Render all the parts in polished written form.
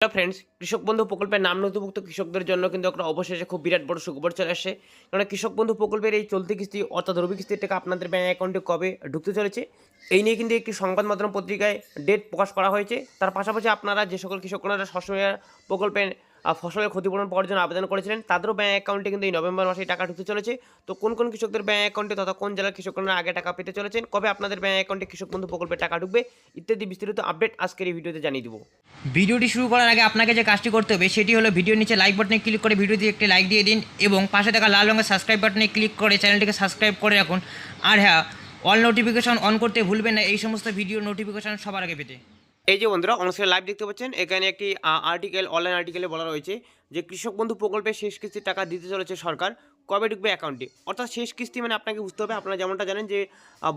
Hello friends, কৃষক বন্ধু প্রকল্পের নাম নথিভুক্ত কৃষকদের জন্য কিন্তু একটা অবশেষে খুব বিরাট বড় সুখবর চলে আসে। কারণ কৃষক বন্ধু প্রকল্পের এই চলতি কিস্তি অর্থাৎ রবি কিস্তির টাকা আপনাদের ব্যাঙ্ক অ্যাকাউন্টে কবে ঢুকতে চলেছে, এই নিয়ে কিন্তু একটি সংবাদ মাধ্যম পত্রিকায় ডেট প্রকাশ করা হয়েছে। তার পাশাপাশি আপনারা যে সকল কৃষকরা সবসময় প্রকল্পের ফসলের ক্ষতিপূরণ পাওয়ার জন্য আবেদন করেছিলেন, তাদেরও ব্যাঙ্ক অ্যাকাউন্টে কিন্তু এই নভেম্বর মাসে টাকা ঢুকতে চলেছে। তো কোন কোন কৃষকদের ব্যাঙ্ক অ্যাকাউন্টে তথা কোন জেলার কৃষকরা আগে টাকা পেতে চলেছেন, কবে আপনাদের ব্যাঙ্ক অ্যাকাউন্টে কৃষক বন্ধু প্রকল্পের টাকা ঢুকবে ইত্যাদি বিস্তারিত আপডেট আজকের এই ভিডিওতে জানিয়ে দেবো। ভিডিওটি শুরু করার আগে আপনাকে যে কাজটি করতে হবে সেটি হলো ভিডিওর নিচে লাইক বাটনে ক্লিক করে ভিডিওতে একটি লাইক দিয়ে দিন এবং পাশে থাকা লাল রঙের সাবস্ক্রাইব বাটনে ক্লিক করে চ্যানেলটিকে সাবস্ক্রাইব করে রাখুন। আর হ্যাঁ, অল নোটিফিকেশন অন করতে ভুলবেন না এই সমস্ত ভিডিও নোটিফিকেশন সবার আগে পেতে। এই যে বন্ধুরা অনস্ক্রিনে লাইভ দেখতে পাচ্ছেন, এখানে একটি অনলাইন আর্টিকেলে বলা রয়েছে যে কৃষক বন্ধু প্রকল্পের শেষ কিস্তির টাকা দিতে চলেছে সরকার, কবে ঢুকবে অ্যাকাউন্টে। অর্থাৎ শেষ কিস্তি মানে আপনাকে বুঝতে হবে, আপনারা যেমনটা জানেন যে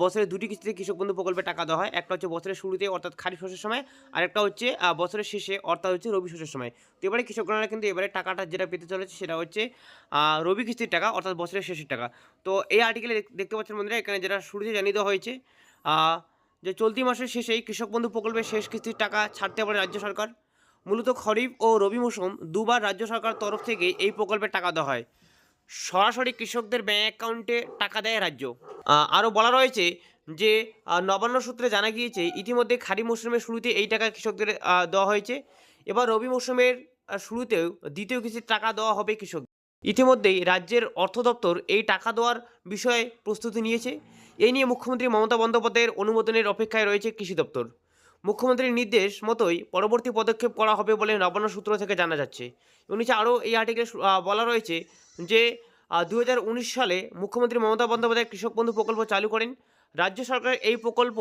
বছরে দুটি কিস্তিতে কৃষক বন্ধু প্রকল্পে টাকা দেওয়া হয়। একটা হচ্ছে বছরের শুরুতে অর্থাৎ খারিফ শস্যের সময়, আর একটা হচ্ছে বছরের শেষে অর্থাৎ হচ্ছে রবি শস্যের সময়। তো এবারে কৃষকরা কিন্তু এবারে টাকাটা যেটা পেতে চলেছে সেটা হচ্ছে রবি কিস্তির টাকা অর্থাৎ বছরের শেষের টাকা। তো এই আর্টিকেলে দেখতে পাচ্ছেন বন্ধুরা, এখানে যেটা শুরুতে জানিয়ে দেওয়া হয়েছে যে চলতি মাসের শেষেই কৃষক বন্ধু প্রকল্পের শেষ কিস্তির টাকা ছাড়তে পারে রাজ্য সরকার। মূলত খরিফ ও রবি মৌসুম দুবার রাজ্য সরকার তরফ থেকে এই প্রকল্পে টাকা দেওয়া হয়, সরাসরি কৃষকদের ব্যাঙ্ক অ্যাকাউন্টে টাকা দেয় রাজ্য। আরও বলা রয়েছে যে নবান্ন সূত্রে জানা গিয়েছে ইতিমধ্যে খারিফ মৌসুমের শুরুতে এই টাকা কৃষকদের দেওয়া হয়েছে। এবার রবি মৌসুমের শুরুতেও দ্বিতীয় কিস্তির টাকা দেওয়া হবে কৃষক। ইতিমধ্যেই রাজ্যের অর্থ দপ্তর এই টাকা দেওয়ার বিষয়ে প্রস্তুতি নিয়েছে। এই নিয়ে মুখ্যমন্ত্রী মমতা বন্দ্যোপাধ্যায়ের অনুমোদনের অপেক্ষায় রয়েছে কৃষি দপ্তর। মুখ্যমন্ত্রীর নির্দেশ মতোই পরবর্তী পদক্ষেপ করা হবে বলে নবান্ন সূত্র থেকে জানা যাচ্ছে। এবং নিচে আরও এই আর্টিকেলে বলা রয়েছে যে 2019 সালে মুখ্যমন্ত্রী মমতা বন্দ্যোপাধ্যায় কৃষক বন্ধু প্রকল্প চালু করেন। রাজ্য সরকারের এই প্রকল্প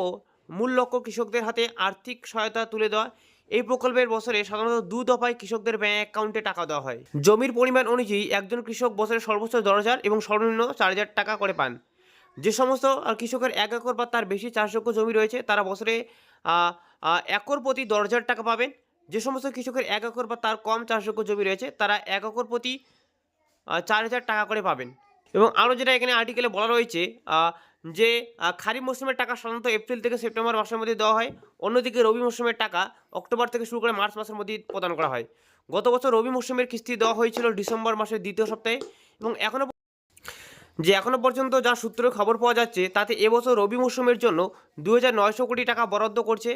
মূল লক্ষ্য কৃষকদের হাতে আর্থিক সহায়তা তুলে দেওয়া। এই প্রকল্পের বছরে সাধারণত 2 দফায় কৃষকদের ব্যাঙ্ক অ্যাকাউন্টে টাকা দেওয়া হয়। জমির পরিমাণ অনুযায়ী একজন কৃষক বছরে সর্বোচ্চ 10,000 এবং সর্বনিম্ন 4,000 টাকা করে পান। যে সমস্ত কৃষকের 1 একর বা তার বেশি চাষযোগ্য জমি রয়েছে তারা বছরে একর প্রতি 10,000 টাকা পাবেন। যে সমস্ত কৃষকের 1 একর বা তার কম চাষযোগ্য জমি রয়েছে তারা 1 একর প্রতি 4,000 টাকা করে পাবেন। এবং আরও যেটা এখানে আর্টিকেলে বলা রয়েছে যে খারিফ মৌসুমের টাকা সাধারণত এপ্রিল থেকে সেপ্টেম্বর মাসের মধ্যে দেওয়া হয়। অন্যদিকে রবি মৌসুমের টাকা অক্টোবর থেকে শুরু করে মার্চ মাসের মধ্যে প্রদান করা হয়। গত বছর রবি মৌসুমের কিস্তি দেওয়া হয়েছিল ডিসেম্বর মাসের দ্বিতীয় সপ্তাহে। এবং এখনও পর্যন্ত যা সূত্রে খবর পাওয়া যাচ্ছে তাতে এবছর রবি মৌসুমের জন্য 2,900 কোটি টাকা বরাদ্দ করছে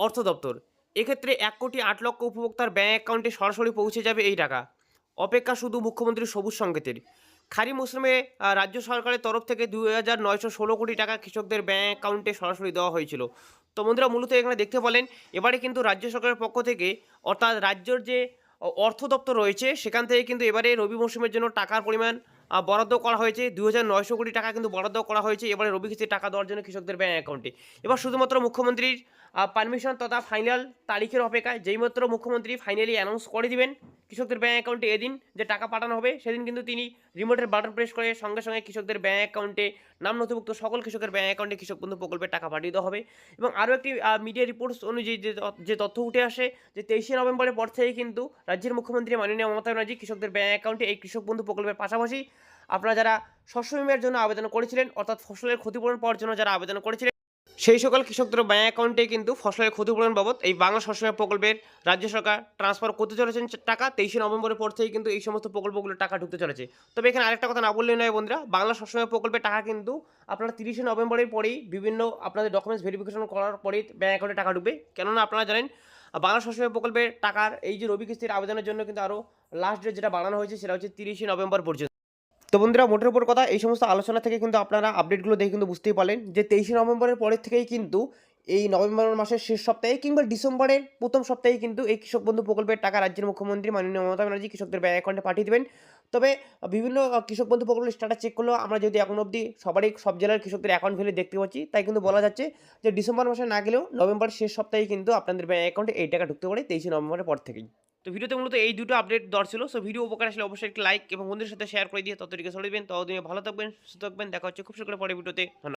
অর্থ দপ্তর। এক্ষেত্রে 1,08,00,000 উপভোক্তার ব্যাঙ্ক অ্যাকাউন্টে সরাসরি পৌঁছে যাবে এই টাকা। অপেক্ষা শুধু মুখ্যমন্ত্রীর সবুজ সংকেতের। খারিফ মৌসুমে রাজ্য সরকারের তরফ থেকে 2,916 কোটি টাকা কৃষকদের ব্যাঙ্ক অ্যাকাউন্টে সরাসরি দেওয়া হয়েছিল। তো বন্ধুরা মূলত এখানে দেখতে পেলেন এবারে কিন্তু রাজ্য সরকারের পক্ষ থেকে অর্থাৎ রাজ্যের যে অর্থ দপ্তর রয়েছে সেখান থেকে কিন্তু এবারে রবি মৌসুমের জন্য টাকার পরিমাণ বরাদ্দ করা হয়েছে। 2,900 কোটি টাকা কিন্তু বরাদ্দ করা হয়েছে এবারে রবি কিস্তির টাকা দেওয়ার জন্য কৃষকদের ব্যাঙ্ক অ্যাকাউন্টে। এবার শুধুমাত্র মুখ্যমন্ত্রীর পারমিশন তথা ফাইনাল তারিখের অপেক্ষায়। যেইমাত্র মুখ্যমন্ত্রী ফাইনালি অ্যানাউন্স করে দিবেন কৃষকদের ব্যাঙ্ক অ্যাকাউন্টে এদিন যে টাকা পাঠানো হবে, সেদিন কিন্তু তিনি রিমোটের বাটন প্রেস করে সঙ্গে সঙ্গে কৃষকদের ব্যাঙ্ক অ্যাকাউন্টে নাম নথিভুক্ত সকল কৃষকের ব্যাঙ্ক অ্যাকাউন্টে কৃষক বন্ধু প্রকল্পের টাকা পাঠিয়ে দেওয়া হবে। এবং আরও একটি মিডিয়া রিপোর্টস অনুযায়ী যে তথ্য উঠে আসে যে 23শে নভেম্বরের পর থেকে কিন্তু রাজ্যের মুখ্যমন্ত্রী মাননীয় মমতা ব্যানার্জি কৃষকদের ব্যাঙ্ক অ্যাকাউন্টে এই কৃষক বন্ধু প্রকল্পের পাশাপাশি আপনারা যারা শস্য বিমার জন্য আবেদন করেছিলেন অর্থাৎ ফসলের ক্ষতিপূরণ পাওয়ার জন্য যারা আবেদন করেছিলেন সেই সকল কৃষকদের ব্যাঙ্ক অ্যাকাউন্টে কিন্তু ফসলের ক্ষতিপূরণ বাবদ এই বাংলা শস্য বিমা প্রকল্পের রাজ্য সরকার ট্রান্সফার করতে চলেছেন টাকা। 23শে নভেম্বরের পর থেকে কিন্তু এই সমস্ত প্রকল্পগুলোর টাকা ঢুকতে চলেছে। তবে এখানে আরেকটা কথা না বললেই নয় বন্ধুরা, বাংলা শস্য বিমা প্রকল্পের টাকা কিন্তু আপনারা 30শে নভেম্বরের পরেই বিভিন্ন আপনাদের ডকুমেন্টস ভেরিফিকেশন করার পরেই ব্যাঙ্ক অ্যাকাউন্টে টাকা ঢুকবে। কেননা আপনারা জানেন বাংলা শস্য বিমা প্রকল্পের টাকার এই যে রবি কিস্তির আবেদনের জন্য কিন্তু আরও লাস্ট ডেট যেটা বাড়ানো হয়েছে সেটা হচ্ছে 30শে নভেম্বর পর্যন্ত। তো বন্ধুরা মোটের উপর কথা এই সমস্ত আলোচনা থেকে কিন্তু আপনারা আপডেটগুলো দেখে কিন্তু বুঝতেই পারলেন যে 23শে নভেম্বরের পরের থেকেই কিন্তু এই নভেম্বর মাসের শেষ সপ্তাহে কিংবা ডিসেম্বরের প্রথম সপ্তাহে কিন্তু এই কৃষক বন্ধু প্রকল্পের টাকা রাজ্যের মুখ্যমন্ত্রী মাননীয় মমতা ব্যানার্জি কৃষকদের ব্যাঙ্ক অ্যাকাউন্টে পাঠিয়ে দেবেন। তবে বিভিন্ন কৃষক বন্ধু প্রকল্পের স্ট্যাটাস চেক করলেও আমরা যদি এখন অবধি সব জেলার কৃষকদের অ্যাকাউন্ট ভ্যালু দেখতে পাচ্ছি, তাই কিন্তু বলা যাচ্ছে যে ডিসেম্বর মাসে না গেলেও নভেম্বরের শেষ সপ্তাহে কিন্তু আপনাদের ব্যাঙ্ক অ্যাকাউন্টে এই টাকা ঢুকতে পারে 23শে নভেম্বরের পর থেকেই। তো ভিডিওতে মূলত এই দুটো আপডেট দেওয়ার ছিল। সো ভিডিও উপকার আসলে অবশ্যই একটি লাইক এবং বন্ধুদের সাথে শেয়ার করে দিয়ে ততটিকে ছড়িয়ে দেবেন। ততদিনে ভালো থাকবেন, সুস্থ থাকবেন। দেখা হচ্ছে খুব শীঘ্রই পরের ভিডিওতে। ধন্যবাদ।